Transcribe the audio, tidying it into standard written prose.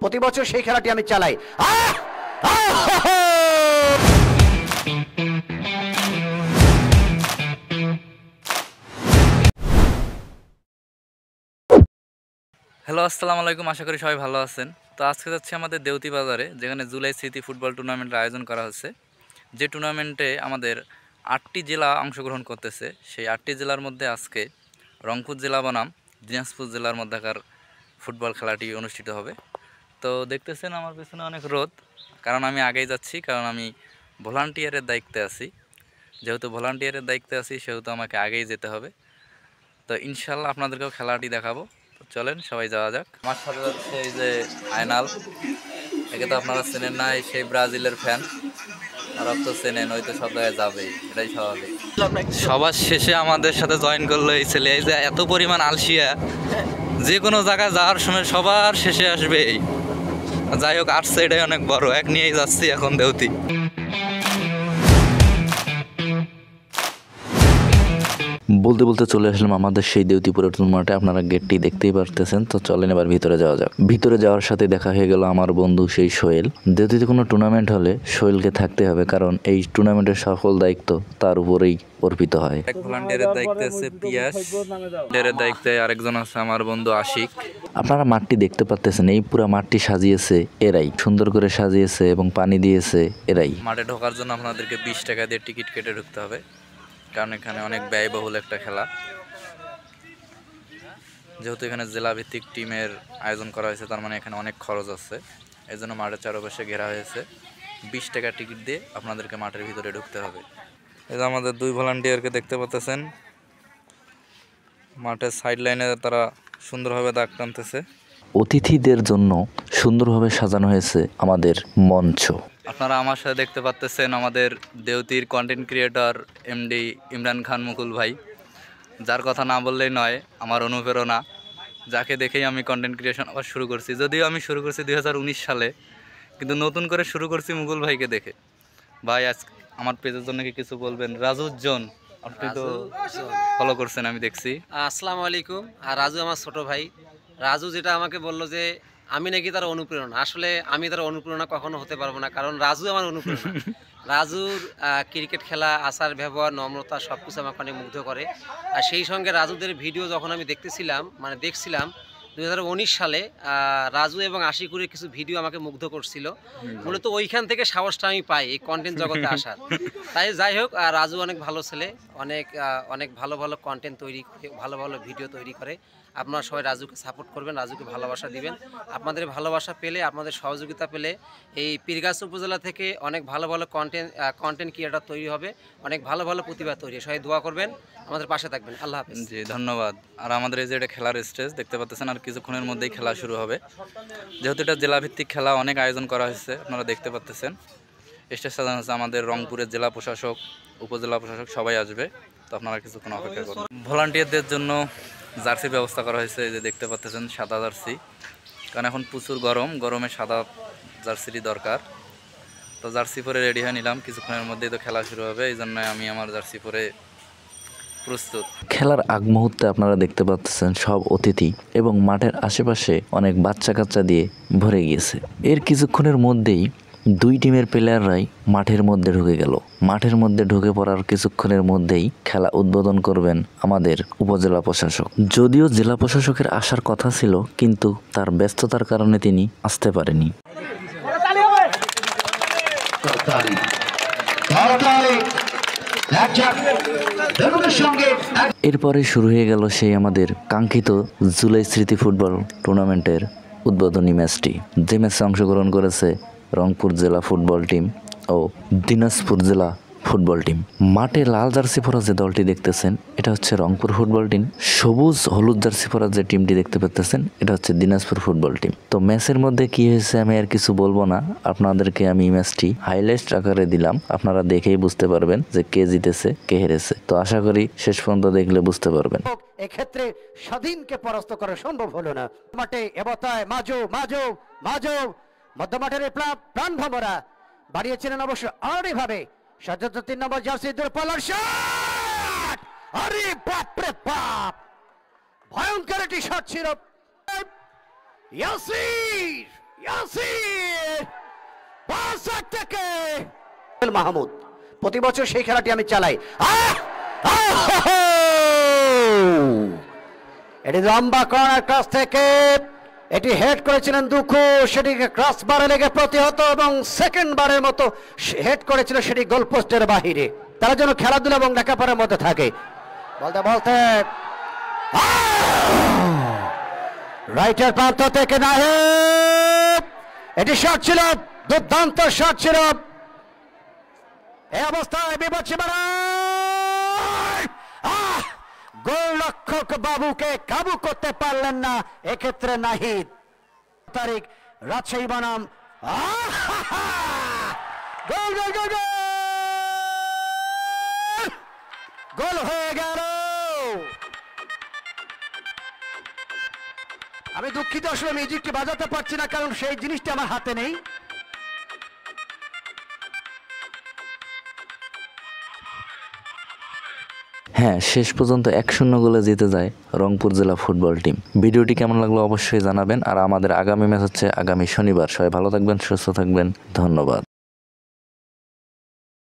প্রতি বছর সেই খেলাটি আমি চালাই। হ্যালো, আসসালামু আলাইকুম। আশা করি সবাই ভালো আছেন। তো আজকে যাচ্ছি আমাদের দেউতি বাজারে, যেখানে জুলাই স্মৃতি ফুটবল টুর্নামেন্টের আয়োজন করা হচ্ছে। যে টুর্নামেন্টে আমাদের 8টি জেলা অংশগ্রহণ করতেছে। সেই 8টি জেলার মধ্যে আজকে রংপুর জেলা বনাম দিনাজপুর জেলার মধ্যকার ফুটবল খেলাটি অনুষ্ঠিত হবে। তো দেখতেছেন আমার পেছনে অনেক রোদ, কারণ আমি আগেই যাচ্ছি, কারণ আমি ভলান্টিয়ারের দায়িত্বে আছি। যেহেতু ভলান্টিয়ারের দায়িত্বে আছি সেহেতু আমাকে আগেই যেতে হবে। তো ইনশাল্লাহ আপনাদেরকেও খেলাটি দেখাবো। তো চলেন সবাই যাওয়া যাক। আমার সাথে যাচ্ছে এই যে আয়নাল, একে তো আপনারা চেনেন না, সেই ব্রাজিলের ফ্যান। আর তো চেনেন, ওই তো সব জায়গায় যাবেই, এটাই স্বাভাবিক। সবার শেষে আমাদের সাথে জয়েন করলো এই ছেলে। এই যে এত পরিমাণ আলসিয়া, যে কোনো জায়গায় যাওয়ার সময় সবার শেষে আসবে। যাই হোক, আসছে এটাই অনেক বড়। এক নিয়েই যাচ্ছি এখন দেউতি। বলতে বলতে চলে আসলাম আমাদের সেই দেউতি পর্যটন মাঠে। আপনারা গেটটি দেখতেই পারতেছেন। তো চলেন এবার ভিতরে যাওয়া যাক। ভিতরে যাওয়ার সাথে দেখা হয়ে গেল আমার বন্ধু সেই সোহেল। দেউতিতে কোনো টুর্নামেন্ট হলে সোহেলকে থাকতে হবে, কারণ এই টুর্নামেন্টের সফল দায়িত্ব তার উপরেই অর্পিত হয়। এক ভলান্টিয়ারের দায়িত্বে আছে পিয়াস, ভলান্টিয়ারের দায়িত্বে আরেকজন আছে আমার বন্ধু আশিক। আপনারা মাঠটি দেখতে পাচ্তেছেন, এই পুরো মাঠটি সাজিয়েছে এরাই, সুন্দর করে সাজিয়েছে এবং পানি দিয়েছে এরাই। মাঠে ঢোকার জন্য আপনাদেরকে 20 টাকা দিয়ে টিকিট কেটে ঢুকতে হবে, কারণ এখানে অনেক ব্যয়বহুল একটা খেলা। যেহেতু এখানে জেলাভিত্তিক টিমের আয়োজন করা হয়েছে, তার মানে এখানে অনেক খরচ আছে। এই জন্য মাঠের চারপাশে ঘেরা হয়েছে। 20 টাকা টিকিট দিয়ে আপনাদেরকে মাঠের ভিতরে ঢুকতে হবে। এই যে আমাদের দুই ভলান্টিয়ারকে দেখতে পাচ্ছেন, মাঠের সাইড লাইনে তারা সুন্দরভাবে দাগ টানতেছে। অতিথিদের জন্য সুন্দরভাবে সাজানো হয়েছে আমাদের মঞ্চ। আপনারা আমার সাথে দেখতে পাচ্ছেন আমাদের দেউতির content creator MD Imran Khan মুকুল ভাই, যার কথা না বললেই নয়, আমার অনুপ্রেরণা, যাকে দেখেই আমি কন্টেন্ট ক্রিয়েশন আবার শুরু করছি। যদিও আমি শুরু করছি 2019 সালে, কিন্তু নতুন করে শুরু করছি মুকুল ভাইকে দেখে। ভাই, আজ আমার পেজের জন্য কি কিছু বলবেন? রাজুজ্জন, আপনি তো ফলো করছেন আমি দেখছি। আসসালামু আলাইকুম। আর রাজু আমার ছোট ভাই। রাজু যেটা আমাকে বললো যে আমি নাকি তার অনুপ্রেরণা, আসলে আমি তার অনুপ্রেরণা কখনো হতে পারবো না, কারণ রাজু আমার অনুপ্রেরণা। রাজুর ক্রিকেট খেলা, আচার ব্যবহার, নম্রতা সব কিছু আমাকে অনেক মুগ্ধ করে। আর সেই সঙ্গে রাজুদের ভিডিও যখন আমি দেখছিলাম 2019 সালে রাজু এবং আশিকুরের কিছু ভিডিও আমাকে মুগ্ধ করছিল। মূলত ওইখান থেকে সাহসটা আমি পাই এই কন্টেন্ট জগতে আসার। তাই যাই হোক, রাজু অনেক ভালো ছেলে, অনেক ভালো ভালো কন্টেন্ট তৈরি করে, ভালো ভালো ভিডিও তৈরি করে। আপনারা সবাই রাজুকে সাপোর্ট করবেন, রাজুকে ভালোবাসা দিবেন। আপনাদের ভালোবাসা পেলে, আপনাদের সহযোগিতা পেলে এই পীরগাছা উপজেলা থেকে অনেক ভালো ভালো কন্টেন্ট ক্রিয়েটর তৈরি হবে, অনেক ভালো ভালো প্রতিভা তৈরি। সবাই দোয়া করবেন, আমাদের পাশে থাকবেন। আল্লাহ হাফেজ। জি, ধন্যবাদ। আর আমাদের এই যে এটা খেলার স্টেজ দেখতে পাচ্ছেন, আর কিছুক্ষণের মধ্যেই খেলা শুরু হবে। যেহেতু এটা জেলাভিত্তিক খেলা, অনেক আয়োজন করা হয়েছে, আপনারা দেখতে পাচ্ছেন। স্টেজ সাজানো হচ্ছে, আমাদের রংপুরের জেলা প্রশাসক, উপজেলা প্রশাসক সবাই আসবে। তো আপনারা কিছুক্ষণ অপেক্ষা করুন। ভলান্টিয়ারদের জন্য জার্সির ব্যবস্থা করা হয়েছে, এই যে দেখতে পাচ্ছেন সাদা জার্সি, কারণ এখন প্রচুর গরমে সাদা জার্সিরই দরকার। তো জার্সি পরে রেডি হয়ে নিলাম, কিছুক্ষণের মধ্যেই তো খেলা শুরু হবে, এই জন্য আমি আমার জার্সি পরে প্রস্তুত। খেলার আগ মুহূর্তে আপনারা দেখতে পাচ্ছেন সব অতিথি এবং মাঠের আশেপাশে অনেক বাচ্চা কাচ্চা দিয়ে ভরে গিয়েছে। এর কিছুক্ষণের মধ্যেই দুই টিমের প্লেয়াররাই মাঠের মধ্যে ঢুকে গেল। মাঠের মধ্যে ঢুকে পড়ার কিছুক্ষণের মধ্যেই খেলা উদ্বোধন করবেন আমাদের উপজেলা প্রশাসক। যদিও জেলা প্রশাসকের আসার কথা ছিল, কিন্তু তার ব্যস্ততার কারণে তিনি আসতে পারেনি। এরপরে শুরু হয়ে গেল সেই আমাদের কাঙ্ক্ষিত জুলাই স্মৃতি ফুটবল টুর্নামেন্টের উদ্বোধনী ম্যাচটি, যে ম্যাচে অংশগ্রহণ করেছে রংপুর জেলা ফুটবল টিম ও দিনাজপুর জেলা ফুটবল টিম। মাঠে লাল জার্সি পরা যে দলটি দেখতেছেন এটা হচ্ছে রংপুর ফুটবল টিম, সবুজ হলুদ জার্সি পরা যে টিমটি দেখতে পাচ্ছেন এটা হচ্ছে দিনাজপুর ফুটবল টিম। তো ম্যাচের মধ্যে কি হয়েছে আমি আর কিছু বলবো না, আপনাদেরকে আমি ম্যাচটি হাইলাইট আকারে দিলাম, আপনারা দেখেই বুঝতে পারবেন যে কে জিতেছে কে হেরেছে। তো আশা করি শেষ পর্যন্ত দেখলে বুঝতে পারবেন। এক্ষেত্রে স্বাধীনকে পরাস্ত করা সম্ভব হলো না। মাঠে এবতায় মাজো মাজো মাজো মধ্যমাঠের প্রাণ ভ্রমরা বাড়িয়েছিলেন অবশ্য আরে ভাবে ৭৩ নম্বর জার্সি দূরপাল্লার শট। আরে বাপ রে বাপ, ভয়ঙ্কর একটি শট ছিল। ইয়াসির মাহমুদ, প্রতি বছর সেই খেলাটি আমি চালাই। এটি লম্বা কর্নার ক্রস থেকে এটি হেড করেছিলেন দুখু, সেটিকে ক্রস বারে লেগে প্রতিহত এবং সেকেন্ড বারের মতো হেড করেছিল সেটি গোলপোস্টের বাহিরে। তারা যেন খেলাধুলা এবং লেখাপড়ার মধ্যে থাকে। বলতে বলতে রাইটের প্রান্ত থেকে নাহিদ, এটি শট ছিল, দুর্দান্ত শট ছিল। এই অবস্থায় বিপদ সীমানায় গোলরক্ষক বাবুকে কাবু করতে পারলেন না এক্ষেত্রে নাহিদ। তারিখ রাজশাহী বনাম গোল গোল গোল গোল, গোল হয়ে গেল। আমি দুঃখিত, আসলে মিউজিকটি বাজাতে পারছি না কারণ সেই জিনিসটা আমার হাতে নেই। হ্যাঁ, শেষ পর্যন্ত 1-0 গোলে জিতে যায় রংপুর জেলা ফুটবল টিম। ভিডিওটি কেমন লাগলো অবশ্যই জানাবেন। আর আমাদের আগামী ম্যাচ হচ্ছে আগামী শনিবার। সবাই ভালো থাকবেন, সুস্থ থাকবেন, ধন্যবাদ।